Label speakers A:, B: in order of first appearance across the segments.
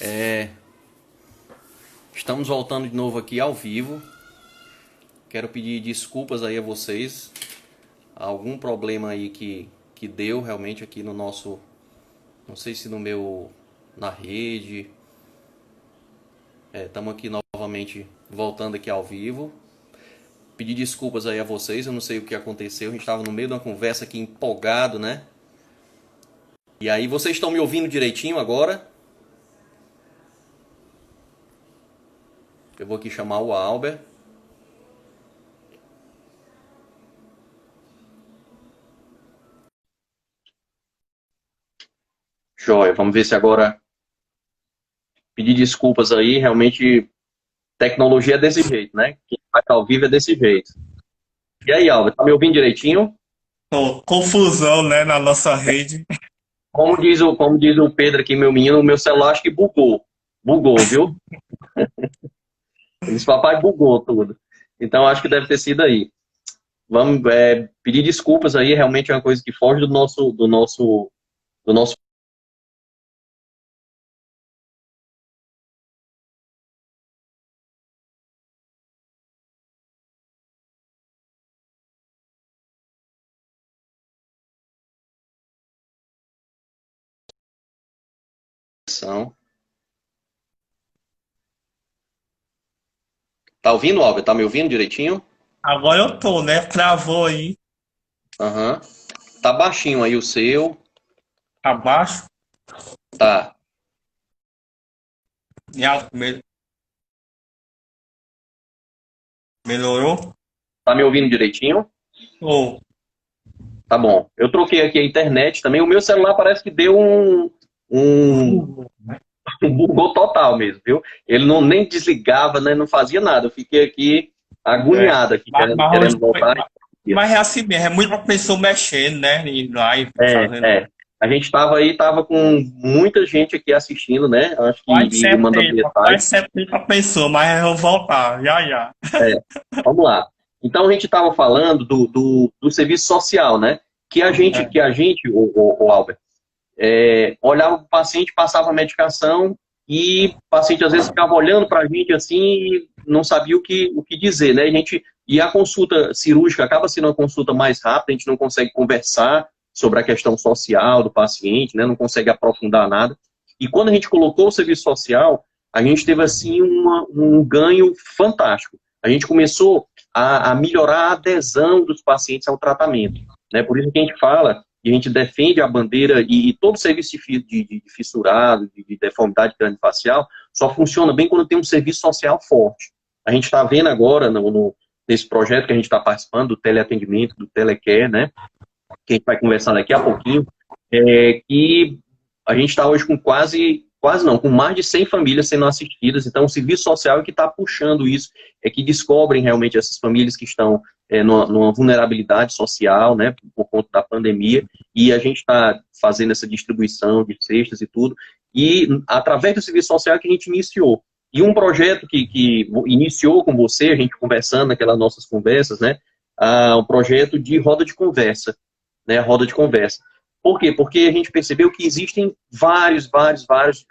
A: É, estamos voltando de novo aqui ao vivo. Quero pedir desculpas aí a vocês. Algum problema aí que deu realmente aqui no nosso, não sei se no meu, na rede. Estamos aqui novamente voltando aqui ao vivo. Pedir desculpas aí a vocês, eu não sei o que aconteceu. A gente estava no meio de uma conversa aqui empolgado, né? E aí, vocês estão me ouvindo direitinho agora? Eu vou aqui chamar o Albert. Joia, vamos ver se agora. Pedir desculpas aí, realmente tecnologia é desse jeito, né? Quem vai estar ao vivo é desse jeito. E aí, Albert, tá me ouvindo direitinho?
B: Pô, confusão, né, na nossa rede.
A: Como diz o Pedro aqui, meu menino, o meu celular acho que bugou. Bugou, viu? Ele disse, papai, bugou tudo. Então acho que deve ter sido aí. Vamos pedir desculpas aí, realmente é uma coisa que foge do nosso ação. Tá ouvindo, Albert? Tá me ouvindo direitinho?
B: Agora eu tô, né? Travou aí
A: Aham. Tá baixinho aí o seu.
B: abaixo.
A: Tá.
B: E melhorou?
A: Tá me ouvindo direitinho?
B: Ô,
A: Tá bom. Eu troquei aqui a internet também. O meu celular parece que deu um, um bugou total mesmo, viu? Ele não nem desligava, né? Não fazia nada. Eu fiquei aqui
B: é.
A: agoniado, aqui,
B: Mas,
A: querendo,
B: mas, hoje
A: querendo voltar.
B: mas é assim mesmo, é muita pessoa mexendo, né? Em live,
A: É,
B: fazendo
A: é. A gente estava aí, tava com muita gente aqui assistindo, né? Acho que
B: quase
A: me mandando
B: 70,
A: mensagem.
B: quase 70 pessoas, mas eu vou voltar, já, já.
A: É, vamos lá. Então a gente estava falando do serviço social, né? Que a gente,
B: É.
A: que a gente, o Albert, olhava para o paciente, passava a medicação e o paciente às vezes ficava olhando para a gente assim e não sabia o que dizer, né? E a consulta cirúrgica acaba sendo uma consulta mais rápida, a gente não consegue conversar sobre a questão social do paciente, né? Não consegue aprofundar nada. E quando a gente colocou o serviço social, a gente teve assim um ganho fantástico. A gente começou a melhorar a adesão dos pacientes ao tratamento, né? Por isso que a gente fala e a gente defende a bandeira e todo serviço de fissurado, de deformidade craniofacial, só funciona bem quando tem um serviço social forte. A gente está vendo agora, nesse projeto que a gente está participando, do teleatendimento, do telecare, né, que a gente vai conversar daqui a pouquinho, que a gente está hoje com quase não, com mais de 100 famílias sendo assistidas, então o serviço social é que está puxando isso, é que descobrem realmente essas famílias que estão numa vulnerabilidade social, né, por conta da pandemia, e a gente está fazendo essa distribuição de cestas e tudo, e através do serviço social é que a gente iniciou. E um projeto que iniciou com você, a gente conversando naquelas nossas conversas, né, um projeto de roda de conversa, né, roda de conversa. Por quê? Porque a gente percebeu que existem vários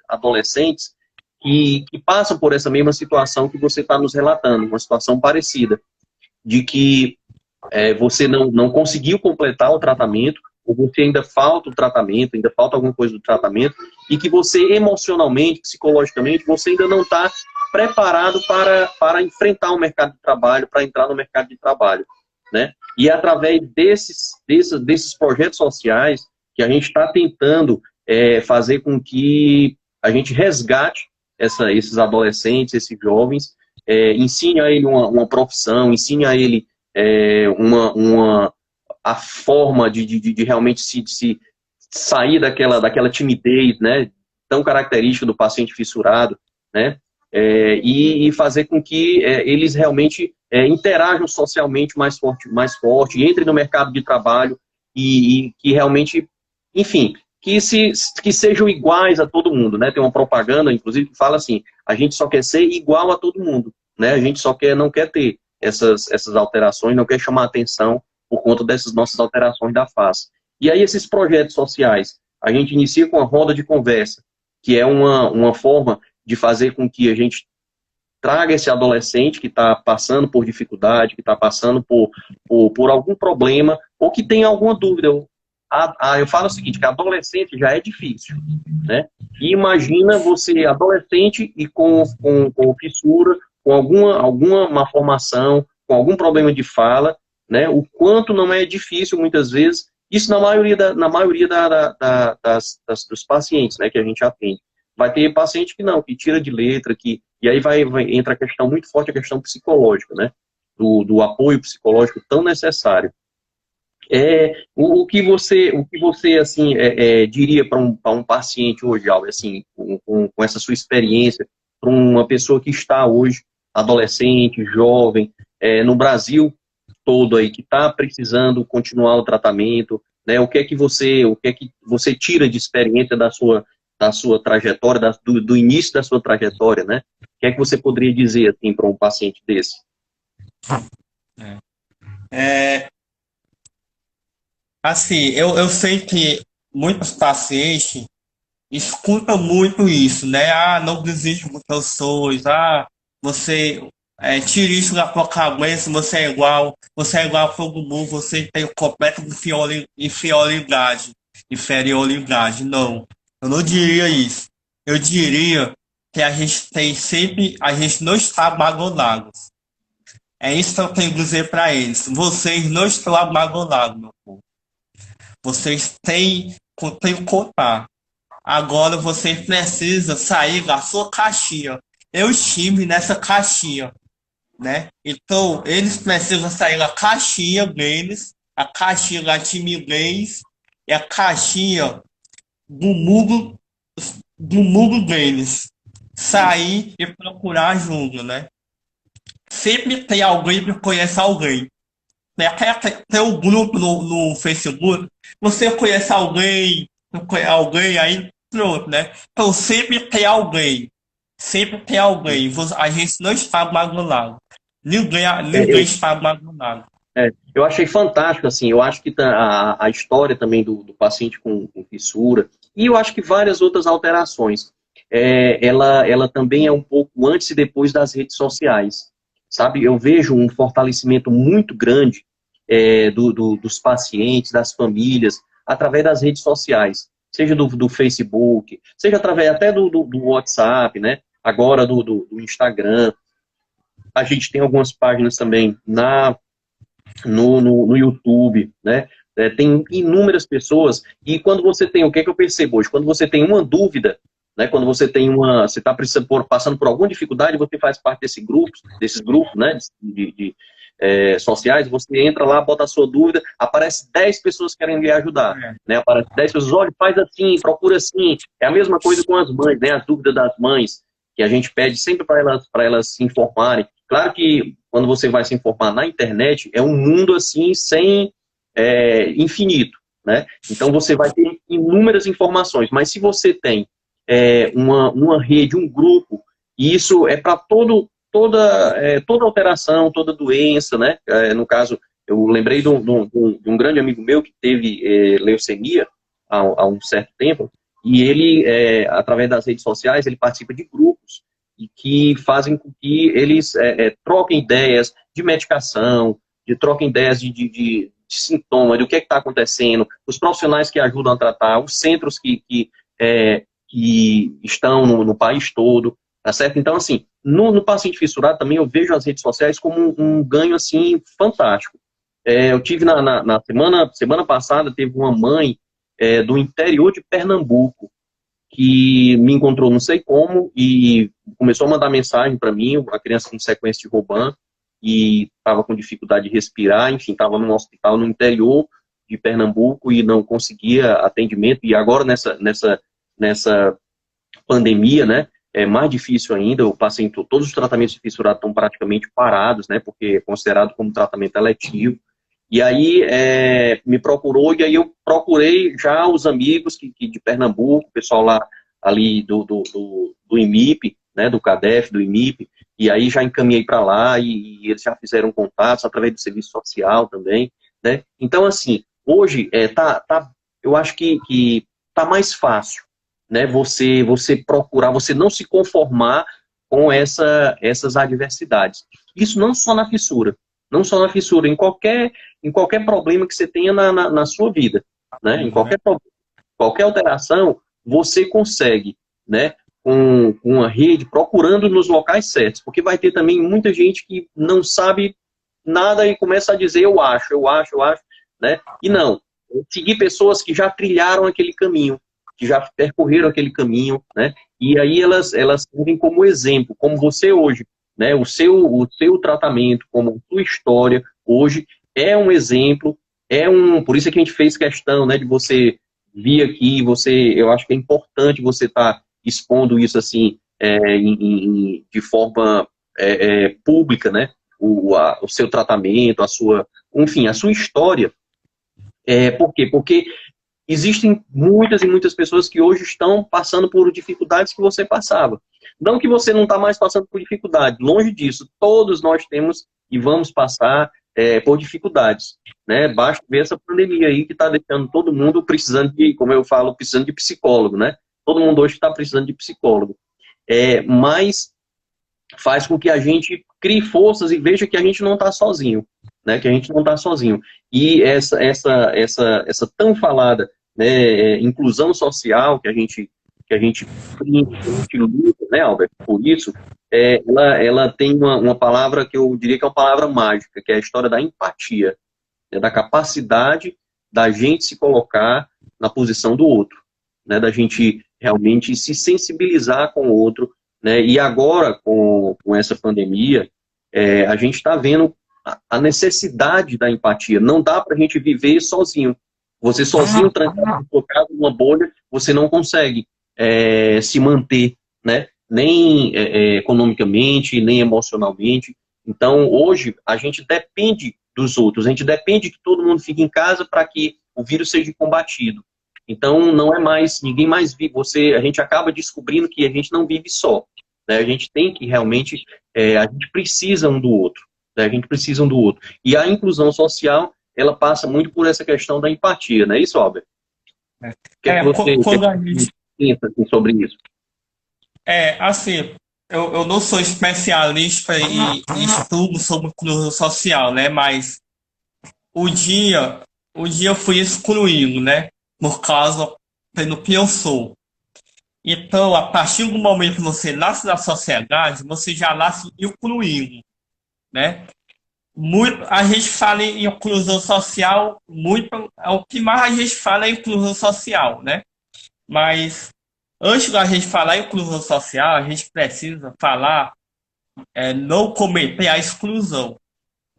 A: adolescentes que passam por essa mesma situação que você está nos relatando, uma situação parecida, de que você não conseguiu completar o tratamento, ou você ainda falta o tratamento, ainda falta alguma coisa do tratamento, e que você emocionalmente, psicologicamente, você ainda não está preparado para enfrentar o mercado de trabalho, para entrar no mercado de trabalho, né? E é através desses projetos sociais que a gente está tentando fazer com que a gente resgate esses adolescentes, esses jovens, ensine a ele uma profissão, ensine a ele a forma de realmente se sair daquela timidez, né, tão característica do paciente fissurado, né, e fazer com que eles realmente interajam socialmente mais forte, entrem no mercado de trabalho e que realmente, enfim, que sejam iguais a todo mundo, né? Tem uma propaganda, inclusive, que fala assim: a gente só quer ser igual a todo mundo, né? A gente não quer ter essas alterações, não quer chamar atenção por conta dessas nossas alterações da face. E aí esses projetos sociais, a gente inicia com a roda de conversa, que é uma forma de fazer com que a gente traga esse adolescente que está passando por dificuldade, que está passando por algum problema, ou que tem alguma dúvida. Eu falo o seguinte, que adolescente já é difícil, né? E imagina você, adolescente, e com fissura, com alguma malformação, com algum problema de fala, né? O quanto não é difícil, muitas vezes, isso na maioria dos pacientes, né, que a gente atende. Vai ter paciente que não, que tira de letra, e aí entra a questão muito forte, a questão psicológica, né? Do apoio psicológico tão necessário. O que você assim, diria para um paciente hoje, Alves, assim, com essa sua experiência, para uma pessoa que está hoje, adolescente, jovem, no Brasil todo aí, que está precisando continuar o tratamento, né? O que é que você tira de experiência da sua trajetória, do início da sua trajetória, né? O que é que você poderia dizer assim, para um paciente desse?
B: É, assim, eu sei que muitos pacientes escutam muito isso, né? Ah, não desiste dos seus sonhos. Ah, você tira isso da tua cabeça, você é igual a todo mundo, você tem o completo de inferioridade. Inferioridade, não. Eu não diria isso. Eu diria que a gente tem sempre, a gente não está abandonado. É isso que eu tenho que dizer para eles. Vocês não estão abandonados, meu povo. Vocês têm que contar. Agora você precisa sair da sua caixinha. Eu estive nessa caixinha, né? Então, eles precisam sair da caixinha deles, a caixinha da timidez e a caixinha do mundo, do mundo deles. Sair e procurar ajuda, né? Sempre tem alguém que conhece alguém. Né? Tem um grupo no Facebook, você conhece alguém, não conhece alguém aí, pronto, né? Então sempre tem alguém. Sempre tem alguém. A gente não está abandonado. Ninguém
A: Eu,
B: está abandonado.
A: eu achei fantástico, assim, eu acho que a história também do paciente com fissura, e eu acho que várias outras alterações, ela também é um pouco antes e depois das redes sociais, sabe? Eu vejo um fortalecimento muito grande dos pacientes, das famílias, através das redes sociais, seja do Facebook, seja através até do WhatsApp, né? Agora do Instagram. A gente tem algumas páginas também no YouTube, né? Tem inúmeras pessoas, e quando você tem, o que é que eu percebo hoje? Quando você tem uma dúvida, né? Quando você está passando por alguma dificuldade, você faz parte desses grupos, né? Sociais, você entra lá, bota a sua dúvida, aparece 10 pessoas querendo lhe ajudar, né? Aparece 10 pessoas, olha, faz assim, procura assim. É a mesma coisa com as mães, né? As dúvidas das mães, que a gente pede sempre para elas se informarem. Claro que quando você vai se informar na internet, é um mundo assim sem infinito, né? Então você vai ter inúmeras informações, mas se você tem uma rede, um grupo, e isso é para toda alteração, toda doença, né? No caso, eu lembrei de um grande amigo meu que teve leucemia há um certo tempo, e ele, através das redes sociais, ele participa de grupos e que fazem com que eles troquem ideias de medicação, troquem ideias de sintomas, do que está acontecendo, os profissionais que ajudam a tratar, os centros que estão no país todo, tá certo? Então, assim, no paciente fissurado também eu vejo as redes sociais como um ganho, assim, fantástico. Eu tive na semana passada, teve uma mãe do interior de Pernambuco, que me encontrou não sei como e começou a mandar mensagem para mim, a criança com sequência de Roban, e estava com dificuldade de respirar, enfim, estava num hospital no interior de Pernambuco e não conseguia atendimento, e agora nessa pandemia, né, é mais difícil ainda, o paciente, todos os tratamentos de fissurado estão praticamente parados, né, porque é considerado como tratamento eletivo. E aí me procurou, e aí eu procurei já os amigos de Pernambuco, o pessoal lá ali do IMIP, né, do CADEF, do IMIP, e aí já encaminhei para lá, e eles já fizeram contatos através do serviço social também, né? Então, assim, hoje eu acho que tá mais fácil, né, você procurar, você não se conformar com essas adversidades. Isso não só na fissura, não só na fissura, em qualquer problema que você tenha na sua vida, né, em qualquer alteração, você consegue, né, com uma rede, procurando nos locais certos, porque vai ter também muita gente que não sabe nada e começa a dizer eu acho, né, e não, seguir pessoas que já trilharam aquele caminho, que já percorreram aquele caminho, né, e aí elas servem como exemplo, como você hoje, né, o seu tratamento, como a sua história hoje é um exemplo, por isso é que a gente fez questão, né, de você vir aqui, eu acho que é importante você estar expondo isso assim, de forma pública, né, o seu tratamento, enfim, a sua história. Por quê? Porque existem muitas e muitas pessoas que hoje estão passando por dificuldades que você passava. Não que você não está mais passando por dificuldade, longe disso. Todos nós temos e vamos passar por dificuldades, né? Basta ver essa pandemia aí que está deixando todo mundo precisando de, como eu falo, precisando de psicólogo, né? Todo mundo hoje está precisando de psicólogo. Mas faz com que a gente crie forças e veja que a gente não está sozinho, né? Que a gente não está sozinho. E essa tão falada, né, inclusão social que a gente luta, né, Albert, por isso, ela tem uma palavra que eu diria que é uma palavra mágica, que é a história da empatia, né, da capacidade da gente se colocar na posição do outro, né, da gente realmente se sensibilizar com o outro, né, e agora, com essa pandemia, a gente está vendo a necessidade da empatia. Não dá para a gente viver sozinho. Você sozinho, trancado, colocado numa bolha, você não consegue se manter, né? Nem economicamente, nem emocionalmente. Então, hoje, a gente depende dos outros. A gente depende que todo mundo fique em casa para que o vírus seja combatido. Então, não é mais, ninguém mais vive. A gente acaba descobrindo que a gente não vive só, né? A gente tem que realmente, a gente precisa um do outro, né? A gente precisa um do outro. E a inclusão social, ela passa muito por essa questão da empatia, não é isso, Albert? O que é que você pensa assim, sobre isso?
B: Assim, eu não sou especialista em estudo sobre inclusão social, né? Mas o dia, o dia eu fui excluído, né? Por causa do que eu sou. Então, a partir do momento que você nasce na sociedade, você já nasce incluído, né? Muito, a gente fala em inclusão social, muito, o que mais a gente fala é inclusão social, né? Mas antes da gente falar em inclusão social, a gente precisa falar, não cometer a exclusão.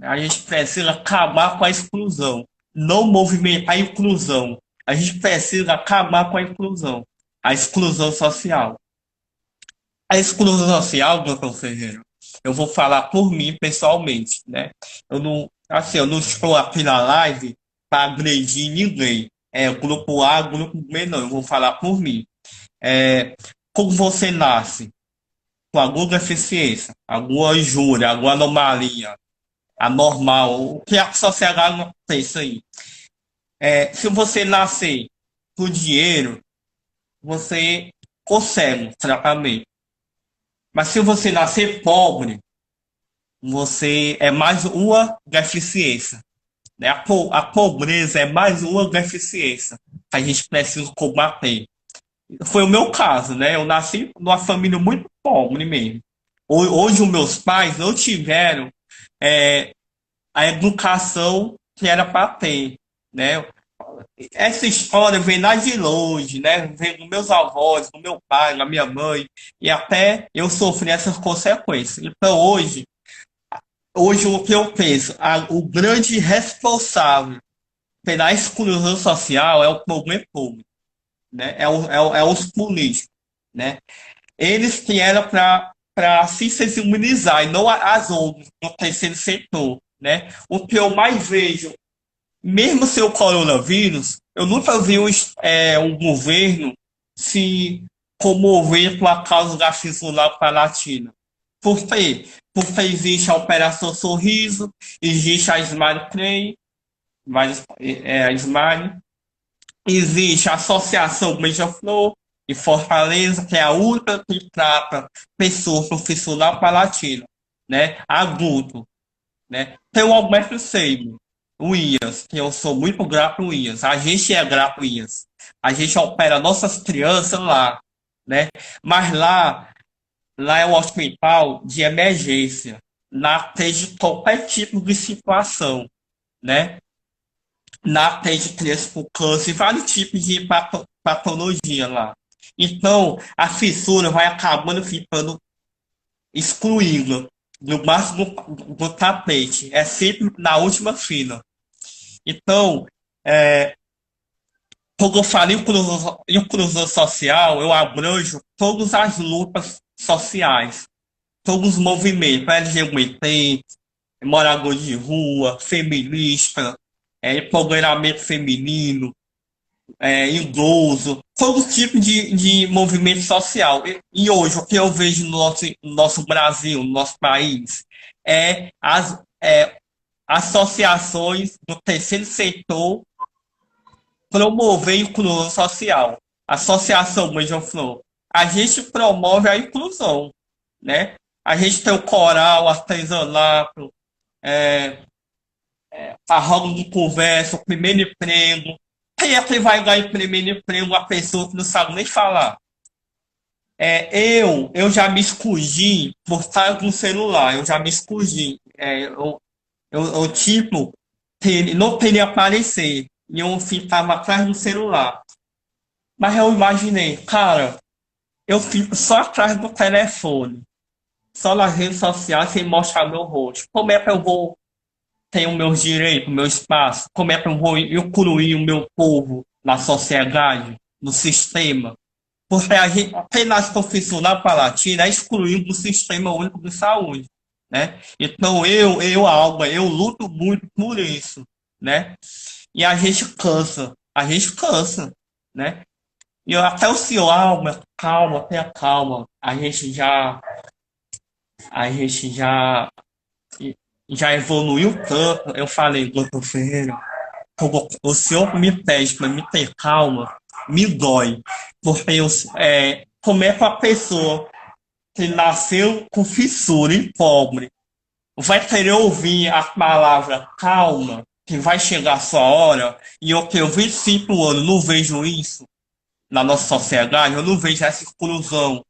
B: A gente precisa acabar com a exclusão, não movimentar a inclusão. A gente precisa acabar com a exclusão social. A exclusão social, doutor Ferreira, eu vou falar por mim pessoalmente, né? Eu não estou aqui na live para agredir ninguém. Grupo A, grupo B, não. Eu vou falar por mim. Como você nasce com alguma deficiência, alguma injúria, alguma anomalia, anormal, o que a sociedade não pensa aí? Se você nascer com dinheiro, você consegue tratamento. Mas se você nascer pobre, você é mais uma deficiência. Né? A pobreza é mais uma deficiência que a gente precisa combater. Foi o meu caso, né? Eu nasci numa família muito pobre mesmo. Hoje, os meus pais não tiveram a educação que era para ter, né? Essa história vem lá de longe, né? Vem dos meus avós, do meu pai, da minha mãe, e até eu sofri essas consequências. Então, hoje o que eu penso, o grande responsável pela exclusão social é o poder público, né? É os políticos, né? Eles que eram para se sensibilizar e não as outras no terceiro setor, né? O que eu mais vejo, mesmo sem o coronavírus, eu nunca vi um governo se comover com a causa da fissura palatina. Por quê? Porque existe a Operação Sorriso, existe a Smile Play, a Smile, existe a Associação Beija-Flor, e Fortaleza, que é a única que trata pessoas com fissura palatina, né? Adulto, né? Tem o Alberto Seimo, o IAS, que eu sou muito grato ao IAS. A gente é grato ao IAS. A gente opera nossas crianças lá, né? Mas lá é um hospital de emergência. Lá tem de qualquer tipo de situação, né? Lá tem de criança com câncer, vários tipos de patologia lá. Então, a fissura vai acabando ficando excluída no máximo do tapete. É sempre na última fila. Então, é, quando eu falo inclusão social, eu abranjo todas as lutas sociais, todos os movimentos, LGBT, morador de rua, feminista, empoderamento feminino, idoso, todo tipo de movimento social. E hoje, o que eu vejo no nosso Brasil, no nosso país, é as associações do terceiro setor promover inclusão social. Associação Beija-Flor. A gente promove a inclusão, né? A gente tem o coral, artesanato, é, a roda de conversa, o primeiro emprego. Quem é que vai ganhar em primeiro emprego? A pessoa que não sabe nem falar. Eu já me excluí por estar no celular, eu já me excluí. Tipo, não queria aparecer. E eu ficava atrás do celular. Mas eu imaginei, cara, eu fico só atrás do telefone, só nas redes sociais, sem mostrar meu rosto. Como é que eu vou ter os meus direitos, o meu espaço? Como é que eu vou incluir o meu povo na sociedade, no sistema? Porque a gente, quem nasce profissional palatina é excluído do sistema único de saúde, né? Então Alba, eu luto muito por isso, né? E a gente cansa, né? E até o senhor, Alba, calma, tenha calma, a gente já evoluiu tanto. Eu falei, doutor Ferreira, como o senhor me pede para me ter calma, me dói. Porque como é que a pessoa que nasceu com fissura e pobre vai querer ouvir a palavra calma, que vai chegar a sua hora, e eu tenho 25 anos, não vejo isso na nossa sociedade, eu não vejo essa exclusão.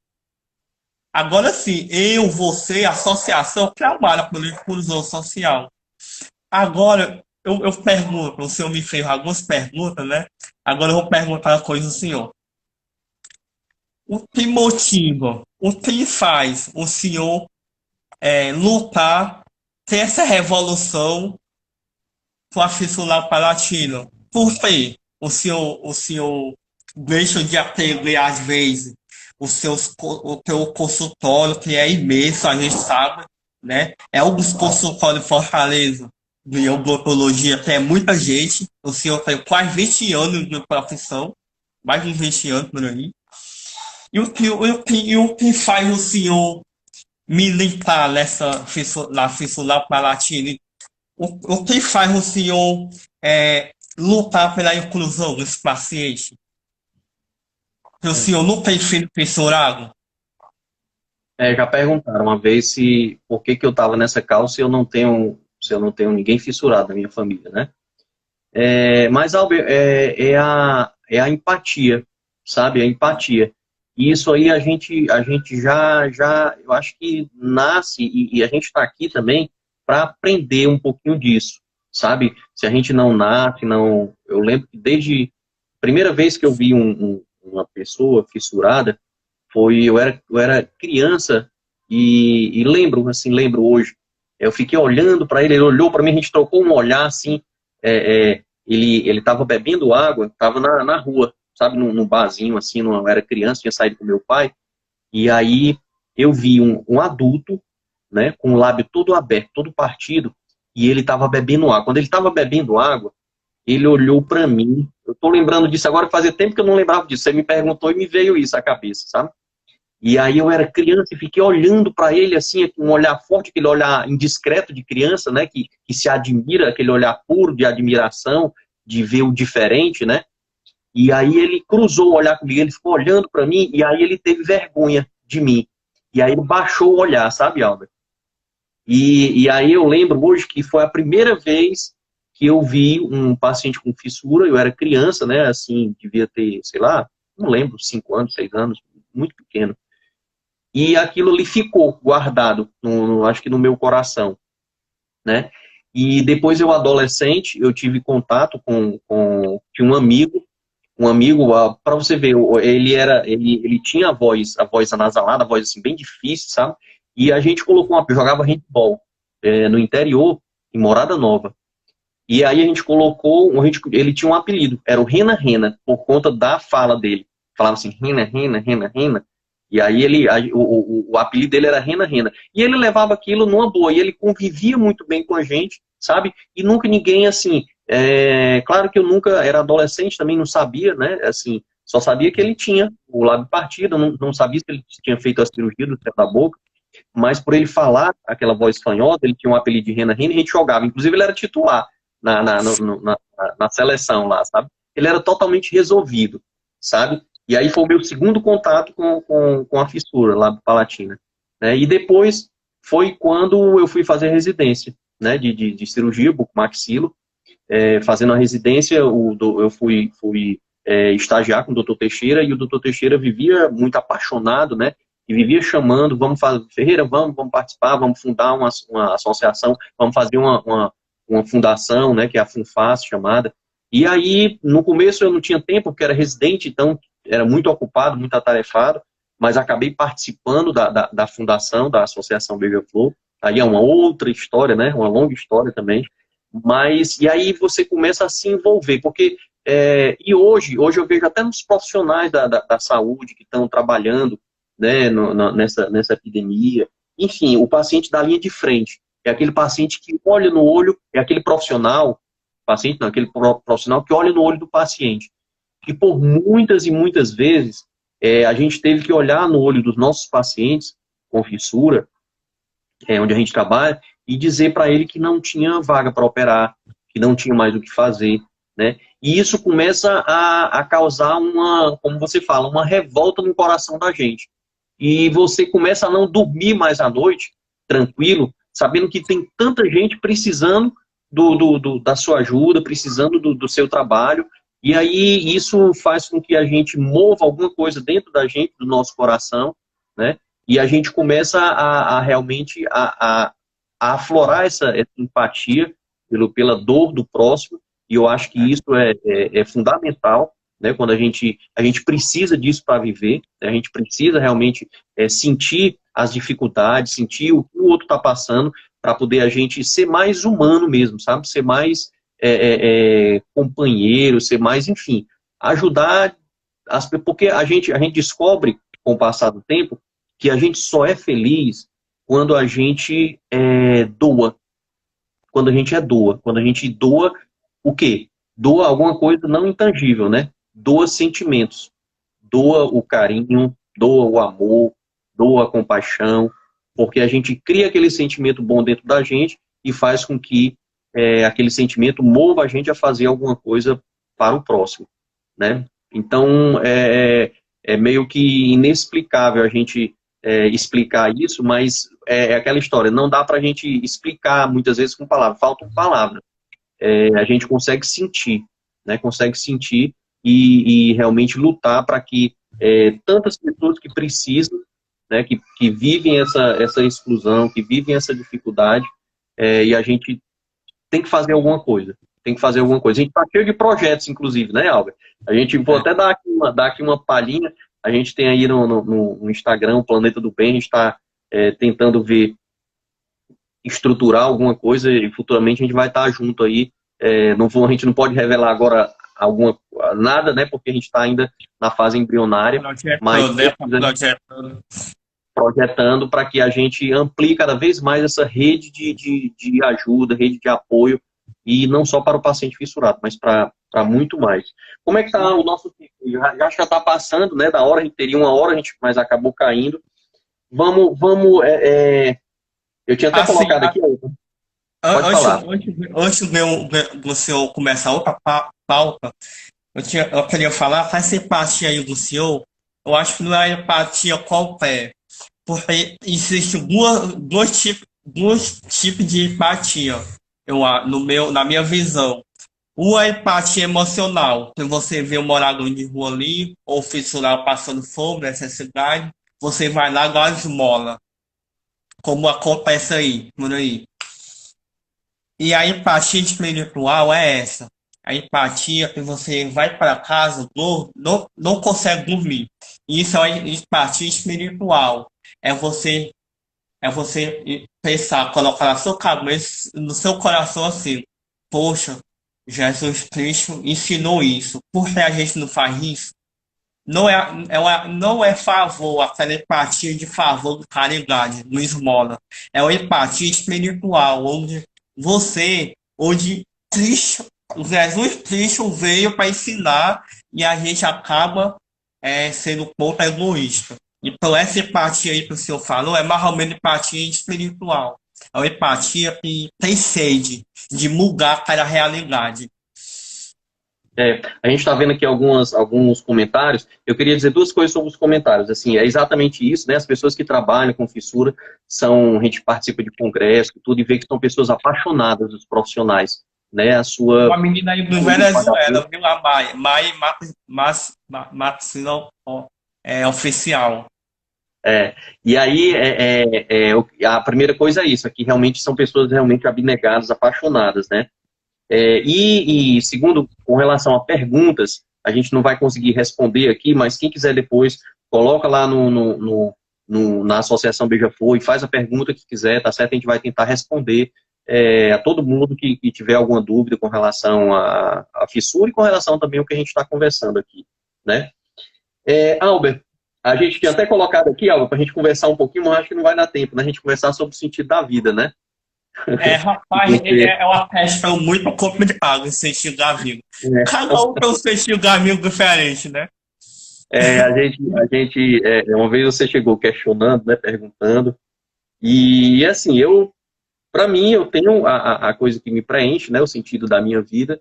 B: Agora sim, você, a associação, trabalha pela inclusão social. Agora, eu pergunto, o senhor me fez algumas perguntas, né? Agora eu vou perguntar uma coisa ao senhor. O que motiva, o que faz o senhor lutar, ter essa revolução com a fissura palatina? Por quê? O senhor deixa de atender, às vezes, o teu consultório, que é imenso, a gente sabe, né? É um dos consultórios de Fortaleza de odontologia, que é muita gente. O senhor tem quase 20 anos de profissão, mais de 20 anos por aí. E o que faz o senhor militar na fissura palatina? O que faz o senhor lutar pela inclusão dos pacientes? O senhor não tem filho fissurado?
A: Já perguntaram uma vez se por que eu estava nessa causa se eu não tenho ninguém fissurado na minha família, né? Mas, Albert, é a empatia, sabe? A empatia. E isso aí a gente já, eu acho que nasce, e a gente está aqui também para aprender um pouquinho disso, sabe? Se a gente não nasce, não... Eu lembro que desde a primeira vez que eu vi uma pessoa fissurada, eu era criança e lembro hoje. Eu fiquei olhando para ele, ele olhou para mim, a gente trocou um olhar assim. Ele estava bebendo água, estava na rua, sabe, num barzinho assim, eu era criança, tinha saído com meu pai, e aí eu vi um adulto, né, com o lábio todo aberto, todo partido, e ele estava bebendo água. Quando ele estava bebendo água, ele olhou para mim. Eu estou lembrando disso agora, fazia tempo que eu não lembrava disso. Você me perguntou e me veio isso à cabeça, sabe? E aí eu era criança e fiquei olhando para ele assim, com um olhar forte, aquele olhar indiscreto de criança, né? Que se admira, aquele olhar puro de admiração, de ver o diferente, né? E aí ele cruzou o olhar comigo, ele ficou olhando para mim, e aí ele teve vergonha de mim. E aí ele baixou o olhar, sabe, Albert? E aí eu lembro hoje que foi a primeira vez que eu vi um paciente com fissura. Eu era criança, né, assim, devia ter, sei lá, não lembro, 5 anos, 6 anos, muito pequeno. E aquilo ali ficou guardado, acho que no meu coração, né? E depois eu, adolescente, eu tive contato com um amigo, para você ver, ele tinha a voz anasalada, a voz assim bem difícil, sabe? E a gente jogava handball no interior, em Morada Nova. E aí a gente colocou, ele tinha um apelido, era o Rena Rena, por conta da fala dele. Falava assim, Rena, Rena, Rena, Rena. E aí o apelido dele era Rena Rena. E ele levava aquilo numa boa, e ele convivia muito bem com a gente, sabe? E nunca ninguém, assim, claro que eu nunca era adolescente, também não sabia, né? Assim, só sabia que ele tinha o lábio partido, não sabia se ele tinha feito a cirurgia do céu da boca, mas por ele falar aquela voz espanhola, ele tinha um apelido de Rena Rena, e a gente jogava. Inclusive ele era titular na seleção lá, sabe? Ele era totalmente resolvido, sabe? E aí foi o meu segundo contato com a fissura lá palatina, né? E depois foi quando eu fui fazer residência, né? De cirurgia bucomaxilo, fazendo a residência, eu fui estagiar com o Dr. Teixeira, e o Dr. Teixeira vivia muito apaixonado, né? E vivia chamando, vamos fazer, Ferreira, vamos participar, vamos fundar uma associação, vamos fazer uma fundação, né, que é a FUNFAS chamada. E aí, no começo eu não tinha tempo, porque era residente, então era muito ocupado, muito atarefado, mas acabei participando da fundação, da Associação Beija-Flor. Aí é uma outra história, né, uma longa história também. Mas, e aí você começa a se envolver, porque, e hoje eu vejo até nos profissionais da saúde que estão trabalhando, né, nessa epidemia, enfim, o paciente da linha de frente, é aquele paciente que olha no olho, é aquele profissional, paciente não, aquele profissional que olha no olho do paciente. E por muitas e muitas vezes, a gente teve que olhar no olho dos nossos pacientes com fissura, onde a gente trabalha, e dizer para ele que não tinha vaga para operar, que não tinha mais o que fazer, né? E isso começa a causar como você fala, uma revolta no coração da gente. E você começa a não dormir mais à noite, tranquilo, sabendo que tem tanta gente precisando da sua ajuda, precisando do seu trabalho, e aí isso faz com que a gente mova alguma coisa dentro da gente, do nosso coração, né? E a gente começa realmente a aflorar essa empatia pela dor do próximo, e eu acho que isso é fundamental, né? Quando a gente precisa disso para viver, né? A gente precisa realmente sentir as dificuldades, sentir o que o outro está passando, para poder a gente ser mais humano mesmo, sabe? Ser mais companheiro, ser mais, enfim, ajudar, porque a gente descobre, com o passar do tempo, que a gente só é feliz quando a gente doa. Quando a gente doa. Quando a gente doa o quê? Doa alguma coisa não intangível, né? Doa sentimentos. Doa o carinho, doa o amor, doa a compaixão, porque a gente cria aquele sentimento bom dentro da gente e faz com que aquele sentimento mova a gente a fazer alguma coisa para o próximo, né? Então, é meio que inexplicável a gente explicar isso, mas é aquela história, não dá para a gente explicar muitas vezes com palavras, faltam palavras. A gente consegue sentir, né? Consegue sentir e realmente lutar para que tantas pessoas que precisam, né, que vivem essa exclusão, que vivem essa dificuldade, e a gente tem que fazer alguma coisa. Tem que fazer alguma coisa. A gente está cheio de projetos, inclusive, né, Albert? A gente, vou até dar aqui uma palhinha. A gente tem aí no Instagram, o Planeta do Bem, a gente está tentando ver, estruturar alguma coisa, e futuramente a gente vai estar junto aí. A gente não pode revelar agora nada, né, porque a gente está ainda na fase embrionária, mas projetando para que a gente amplie cada vez mais essa rede de ajuda, rede de apoio, e não só para o paciente fissurado, mas para muito mais. Como é que está o nosso tempo? Já está passando, né, da hora, a gente teria 1 hora, mas acabou caindo. Vamos eu tinha até colocado aqui. Pode falar.
B: Antes de você começar outra pauta, eu queria falar, essa empatia aí do senhor, eu acho que não é empatia qualquer, porque existem dois tipos de empatia, na minha visão. Uma é empatia emocional, que você vê um morador de rua ali, ou fissurado passando fome, necessidade, você vai lá e dá uma esmola, como acontece aí, por aí. E a empatia espiritual é essa. A empatia que você vai para casa, não consegue dormir. Isso é a empatia espiritual. É você, é você pensar, colocar na sua cabeça, no seu coração assim, poxa, Jesus Cristo ensinou isso. Por que a gente não faz isso? Não é favor, aquela empatia de favor, de caridade, no esmola. É uma empatia espiritual, onde Cristo, Jesus Cristo veio para ensinar e a gente acaba sendo um pouco egoísta. Então, essa empatia aí que o senhor falou é mais ou menos empatia espiritual. É uma empatia que tem sede de mudar aquela realidade.
A: A gente está vendo aqui alguns comentários. Eu queria dizer duas coisas sobre os comentários. Assim, é exatamente isso, né? As pessoas que trabalham com fissura a gente participa de congresso e tudo, e vê que são pessoas apaixonadas dos profissionais, né? A sua
B: Uma menina aí do Venezuela, viu? A Mai Maxino oficial.
A: E aí, a primeira coisa é isso, aqui realmente são pessoas realmente abnegadas, apaixonadas, né? E segundo, com relação a perguntas, a gente não vai conseguir responder aqui, mas quem quiser depois, coloca lá na Associação Beija-Flor e faz a pergunta que quiser, tá certo? A gente vai tentar responder a todo mundo que tiver alguma dúvida com relação à fissura e com relação também ao que a gente está conversando aqui, né? Albert, a gente tinha até colocado aqui, Albert, para a gente conversar um pouquinho, mas acho que não vai dar tempo, né? A gente conversar sobre o sentido da vida, né?
B: Rapaz, é uma questão muito complicada esse sentido da vida. Cada um tem um sentido da vida diferente, né?
A: Uma vez você chegou questionando, né, perguntando, e assim, para mim, eu tenho a coisa que me preenche, né, o sentido da minha vida,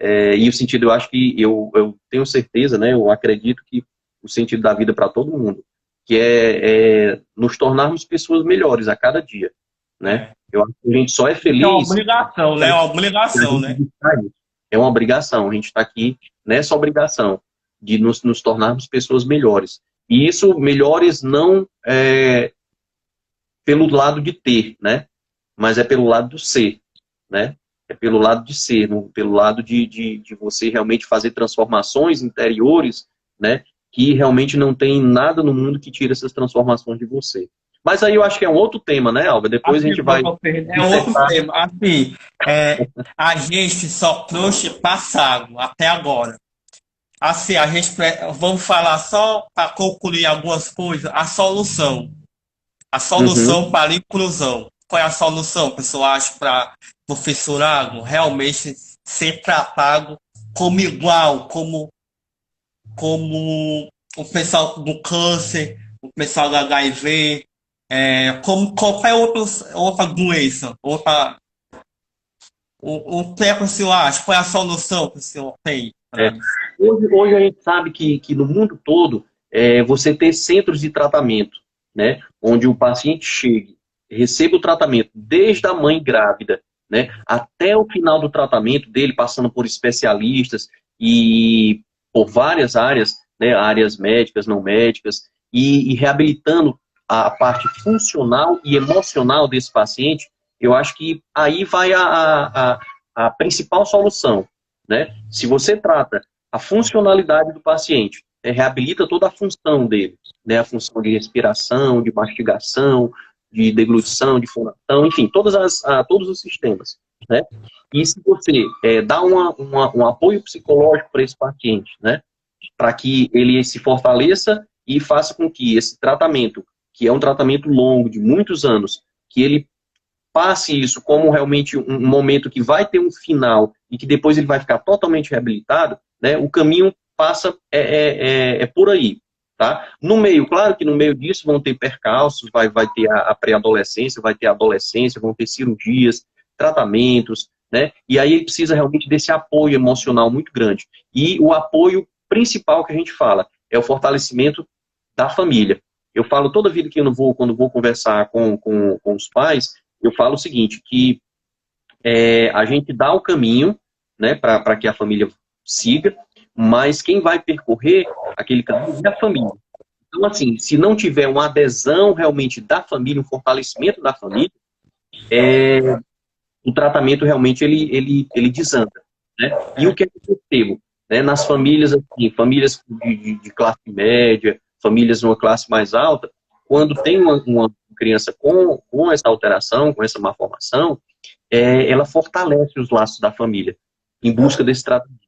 A: e o sentido, eu acho que, eu tenho certeza, né, eu acredito que o sentido da vida para todo mundo, que é nos tornarmos pessoas melhores a cada dia, né? Eu acho que a gente só é
B: É uma
A: feliz.
B: obrigação, né? É uma obrigação, né?
A: É uma obrigação, a gente está aqui nessa obrigação de nos tornarmos pessoas melhores. E isso, melhores não pelo lado de ter, né? Mas é pelo lado do ser, né? É pelo lado de ser, pelo lado de você realmente fazer transformações interiores, né? Que realmente não tem nada no mundo que tire essas transformações de você. Mas aí eu acho que é um outro tema, né, Alba? Depois a
B: Assim,
A: gente vai...
B: é outro tema. Assim, a gente só trouxe passado até agora. Assim, vamos falar só para concluir algumas coisas. A solução. A
A: Uhum.
B: solução para a inclusão. Qual é a solução, pessoal? Acho para o professorado realmente ser tratado como igual, como o pessoal do câncer, o pessoal do HIV, como qualquer outra doença. O que é que o senhor acha? Qual é a solução que o senhor tem
A: É.
B: para isso?
A: Hoje a gente sabe que no mundo todo você tem centros de tratamento, né, onde o paciente chegue, receba o tratamento desde a mãe grávida, né, até o final do tratamento dele, passando por especialistas e por várias áreas, né, áreas médicas, não médicas, e reabilitando a parte funcional e emocional desse paciente. Eu acho que aí vai a principal solução, né? Se você trata a funcionalidade do paciente, reabilita toda a função dele, né? A função de respiração, de mastigação, de deglutição, de fonação, enfim, todos os sistemas, né? E se você dá um apoio psicológico para esse paciente, né? Para que ele se fortaleça e faça com que esse tratamento, que é um tratamento longo, de muitos anos, que ele passe isso como realmente um momento que vai ter um final e que depois ele vai ficar totalmente reabilitado, né? O caminho passa por aí, tá? No meio, claro que no meio disso vão ter percalços, vai ter a pré-adolescência, vai ter a adolescência, vão ter cirurgias, tratamentos, né? E aí ele precisa realmente desse apoio emocional muito grande. E o apoio principal que a gente fala é o fortalecimento da família. Eu falo toda vida que eu não vou, quando vou conversar com os pais, eu falo o seguinte, que a gente dá o caminho, né, para que a família siga, mas quem vai percorrer aquele caminho é a família. Então, assim, se não tiver uma adesão realmente da família, um fortalecimento da família, o tratamento realmente ele desanda, né? E o que eu percebo, né, nas famílias, assim, famílias de classe média, famílias de uma classe mais alta, quando tem uma criança com essa alteração, com essa malformação, ela fortalece os laços da família em busca desse tratamento.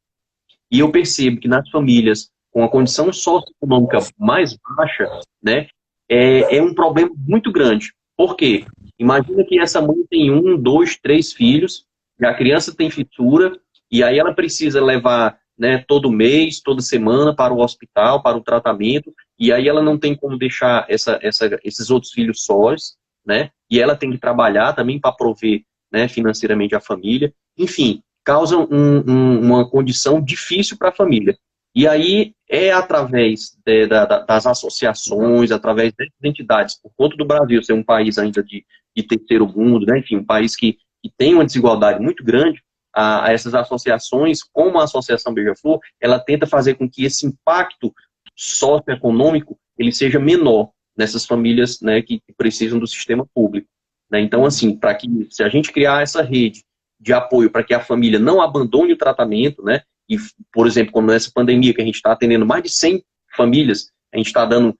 A: E eu percebo que nas famílias com a condição socioeconômica mais baixa, né, é um problema muito grande. Por quê? Imagina que essa mãe tem 1, 2, 3 filhos, e a criança tem fissura, e aí ela precisa levar, né, todo mês, toda semana para o hospital, para o tratamento, e aí ela não tem como deixar esses outros filhos sós, né, e ela tem que trabalhar também para prover, né, financeiramente a família. Enfim, causa uma condição difícil para a família. E aí é através das associações, através das entidades, por conta do Brasil ser um país ainda de terceiro mundo, né? Enfim, um país que tem uma desigualdade muito grande, a essas associações, como a Associação Beija-Flor, ela tenta fazer com que esse impacto socioeconômico ele seja menor nessas famílias, né, que precisam do sistema público, né? Então, assim, para que se a gente criar essa rede de apoio para que a família não abandone o tratamento, né? E, por exemplo, como nessa pandemia que a gente está atendendo mais de 100 famílias, a gente está dando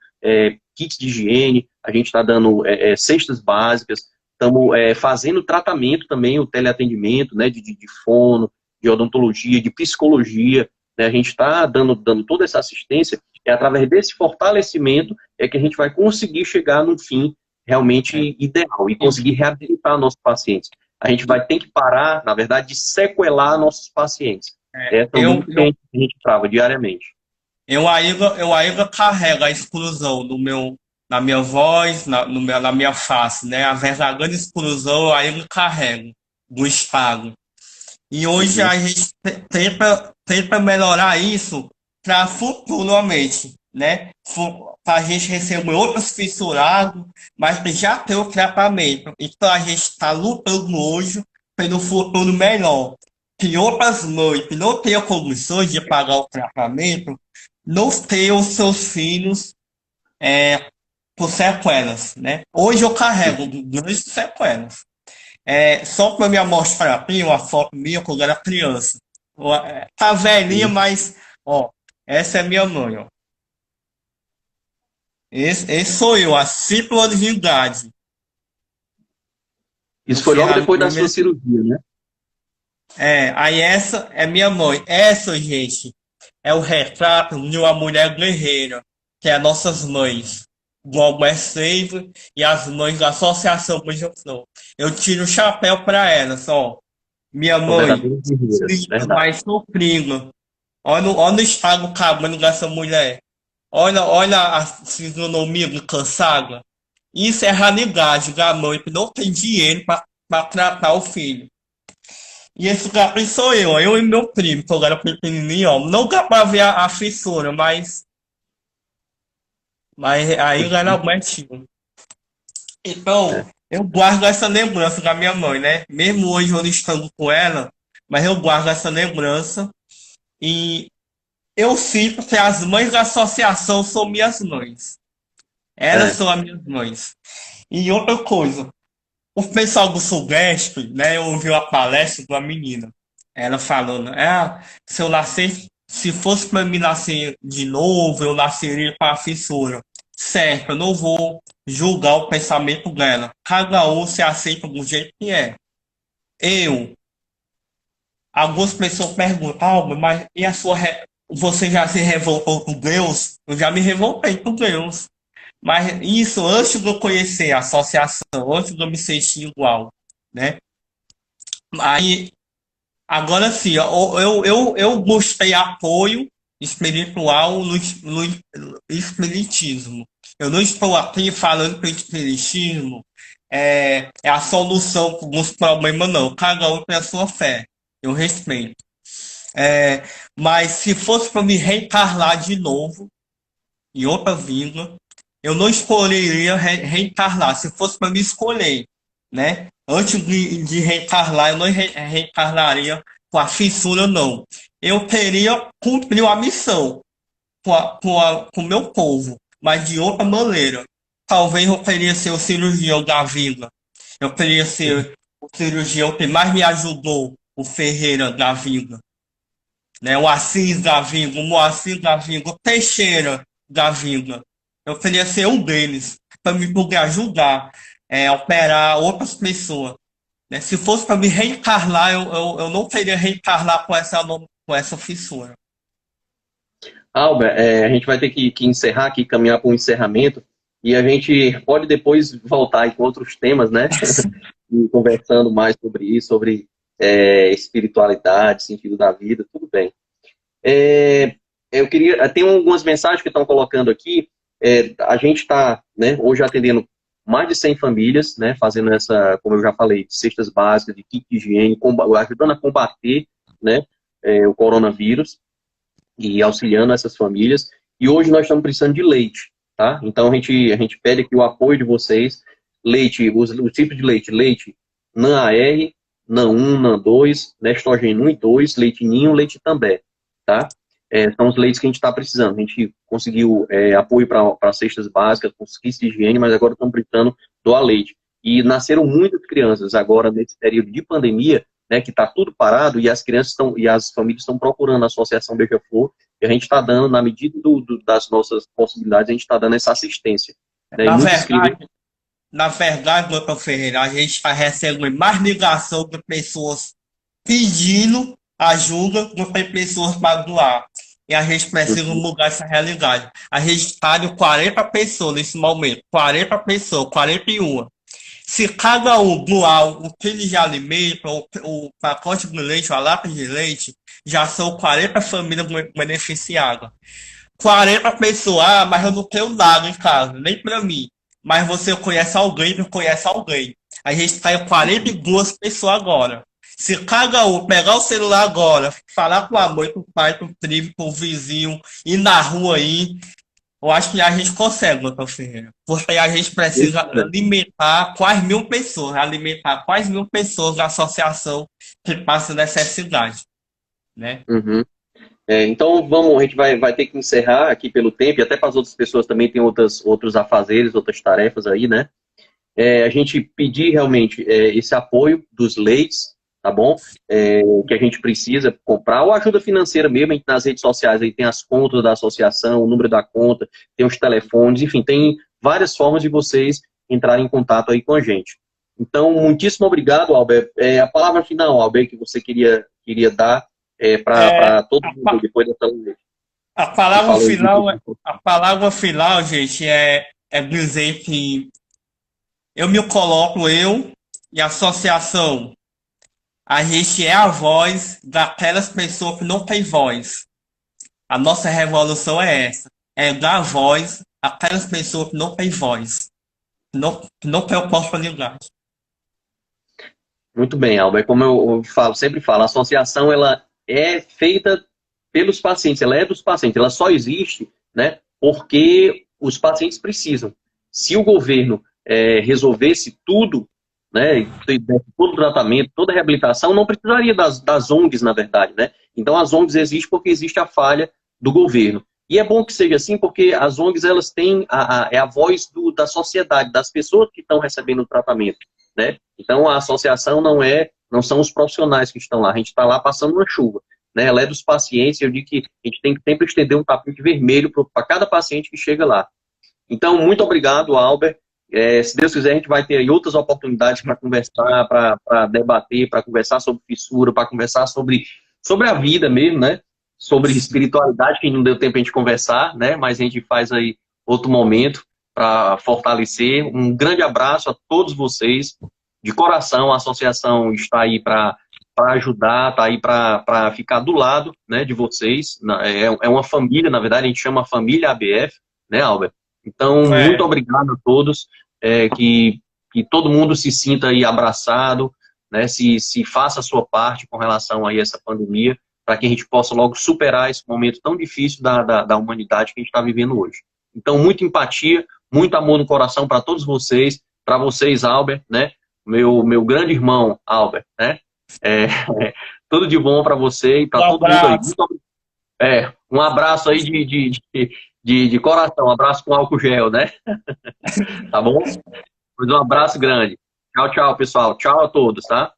A: kits de higiene, a gente está dando cestas básicas, estamos fazendo tratamento também, o teleatendimento, né, de fono, de odontologia, de psicologia, né, a gente está dando toda essa assistência, através desse fortalecimento que a gente vai conseguir chegar num fim realmente ideal e conseguir reabilitar nossos pacientes. A gente vai ter que parar, na verdade, de sequelar nossos pacientes. Essa é uma luta que a gente trava diariamente.
B: Eu ainda carrego a exclusão na minha voz, na minha face, né? A verdadeira exclusão eu ainda carrego do Estado. E hoje
A: Uhum.
B: a gente tenta melhorar isso para futuramente, né? Para a gente receber outros fissurados, mas que já tem o tratamento. Então a gente está lutando hoje pelo futuro melhor. Que outras mães que não tenham condições de pagar o tratamento não tenham seus filhos com sequelas, né? Hoje eu carrego grandes sequelas. Só para me mostrar aqui uma foto minha quando eu era criança. Tá velhinha,
A: Uhum.
B: mas, ó, essa é minha mãe, ó. Esse sou eu, há 5 anos de idade. Eu
A: Isso foi
B: fiz
A: logo
B: a
A: depois da sua
B: primeira.
A: cirurgia, né?
B: Aí essa é minha mãe. Essa, gente, é o retrato de uma mulher guerreira, que é nossas mães. Como é sempre, e as mães da Associação Beija-Flor. Eu tiro o chapéu para elas, ó. Minha
A: São
B: mãe,
A: verdadeiras guerreiras,
B: linda,
A: verdade.
B: mas sofrendo. Olha o estado do cabelo dessa mulher. Olha a fisionomia de cansada. Isso é realidade da mãe que não tem dinheiro para tratar o filho. E esse cara sou eu e meu primo, que eu era pequenininho, ó. Não dá pra ver a fissura, mas aí era bonitinho. Então,
A: É.
B: eu guardo essa lembrança da minha mãe, né? Mesmo hoje eu não estando com ela, mas eu guardo essa lembrança. E eu sinto que as mães da associação são minhas mães. Elas
A: É.
B: são as minhas mães. E outra coisa, o pessoal do Sudeste, né? Eu ouvi uma palestra de uma menina. Ela falando, se eu nascer, se fosse para mim nascer de novo, eu nasceria para a fissura. Certo, eu não vou julgar o pensamento dela. Cada um se aceita do jeito que é. Eu, algumas pessoas perguntam, mas e a sua você já se revoltou com Deus? Eu já me revoltei com Deus. Mas isso antes de eu conhecer a associação, antes de eu me sentir igual, né? Aí, agora sim, eu busquei apoio espiritual no espiritismo. Eu não estou aqui falando que o espiritismo é a solução para alguns problemas, não. Cada um tem a sua fé. Eu respeito. É, mas se fosse para me reencarnar de novo, em outra vida, eu não escolheria reencarnar. Se fosse para me escolher, né? Antes de reencarnar, eu não reencarnaria com a fissura, não. Eu queria cumprir a missão com o meu povo, mas de outra maneira. Talvez eu queria ser o cirurgião da vila. Eu queria ser o cirurgião que mais me ajudou, o Ferreira da vila, né? O Assis da vila, o Moacir da vila, o Teixeira da vila. Eu queria ser um deles, para me poder ajudar, a operar outras pessoas. Né? Se fosse para me reencarnar, eu não queria reencarnar com essa fissura.
A: Albert, a gente vai ter que encerrar aqui, caminhar para um encerramento, e a gente pode depois voltar aí com outros temas, né? E conversando mais sobre isso, sobre espiritualidade, sentido da vida, tudo bem. Eu queria, tem algumas mensagens que estão colocando aqui. A gente está, né, hoje atendendo mais de 100 famílias, né, fazendo essa, como eu já falei, de cestas básicas, de kit de higiene, ajudando a combater, né, o coronavírus e auxiliando essas famílias. E hoje nós estamos precisando de leite, tá? Então a gente pede aqui o apoio de vocês. Leite, os tipos de leite: leite NAN-AR, NAN1, NAN2, Nestorgênio 1 e 2, leite ninho, leite També, tá? São os leites que a gente está precisando. A gente conseguiu apoio para cestas básicas, com kits de higiene, mas agora estamos precisando doar leite. E nasceram muitas crianças agora nesse período de pandemia, né, que está tudo parado, e as crianças e as famílias estão procurando a Associação Beija-Flor, e a gente está dando, na medida das nossas possibilidades, a gente está dando essa assistência. Né,
B: Na verdade, doutor Ferreira, a gente está recebendo mais ligação de pessoas pedindo ajuda do que pessoas para doar. E a gente precisa mudar essa realidade. A gente está de 40 pessoas nesse momento. 40 pessoas, 41. Se cada um doar o quilo de alimento, o pacote de leite, a lata de leite, já são 40 famílias beneficiadas. 40 pessoas, mas eu não tenho nada em casa, nem para mim. Mas você conhece alguém que conhece alguém. A gente está em 42 pessoas agora. Se cada um pegar o celular agora, falar com a mãe, com o pai, com o primo, com o vizinho, ir na rua aí, eu acho que a gente consegue, doutor Ferreira. Porque a gente precisa alimentar quase 1.000 pessoas, alimentar quase 1.000 pessoas da associação que passa necessidade. Né?
A: Uhum. Então, a gente vai ter que encerrar aqui pelo tempo, e até para as outras pessoas também tem outros afazeres, outras tarefas aí, né? A gente pedir realmente esse apoio dos leites, tá bom? Que a gente precisa comprar, ou ajuda financeira mesmo. Nas redes sociais aí tem as contas da associação, o número da conta, tem os telefones, enfim, tem várias formas de vocês entrarem em contato aí com a gente. Então, muitíssimo obrigado, Albert. A palavra final, Albert, que você queria dar para todo mundo depois dessa live.
B: A palavra final, gente, é dizer que eu me coloco, eu e a associação, a gente é a voz daquelas pessoas que não têm voz. A nossa revolução é essa. É dar voz àquelas pessoas que não têm voz. Que não têm oportunidade.
A: Muito bem, Albert. Como eu sempre falo, a associação ela é feita pelos pacientes, ela é dos pacientes. Ela só existe, né, porque os pacientes precisam. Se o governo resolvesse tudo, né, todo o tratamento, toda a reabilitação, não precisaria das ONGs, na verdade, né? Então as ONGs existem porque existe a falha do governo. E é bom que seja assim, porque as ONGs elas têm a voz da sociedade, das pessoas que estão recebendo o tratamento, né? Então a associação não são os profissionais que estão lá, a gente está lá passando uma chuva, né? Ela é dos pacientes, eu digo que a gente tem que sempre estender um tapete vermelho para cada paciente que chega lá. Então, muito obrigado, Albert. Se Deus quiser, a gente vai ter aí outras oportunidades para conversar, para debater, para conversar sobre fissura, para conversar sobre a vida mesmo, né? Sobre espiritualidade, que não deu tempo a gente conversar, né? Mas a gente faz aí outro momento para fortalecer. Um grande abraço a todos vocês. De coração, a associação está aí para ajudar, está aí para ficar do lado, né, de vocês. É uma família, na verdade, a gente chama Família ABF, né, Albert? Então, muito obrigado a todos que que todo mundo se sinta aí abraçado, né, se faça a sua parte com relação aí a essa pandemia, para que a gente possa logo superar esse momento tão difícil da humanidade que a gente está vivendo hoje. Então, muita empatia, muito amor no coração para vocês, Albert, né, meu grande irmão, Albert, né, é, tudo de bom para você e
B: Um
A: para todo mundo aí.
B: abraço.
A: Um abraço aí de coração, um abraço com álcool gel, né? Tá bom? Pois um abraço grande. Tchau, tchau, pessoal. Tchau a todos, tá?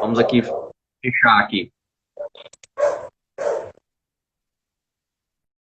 A: Vamos aqui fechar aqui.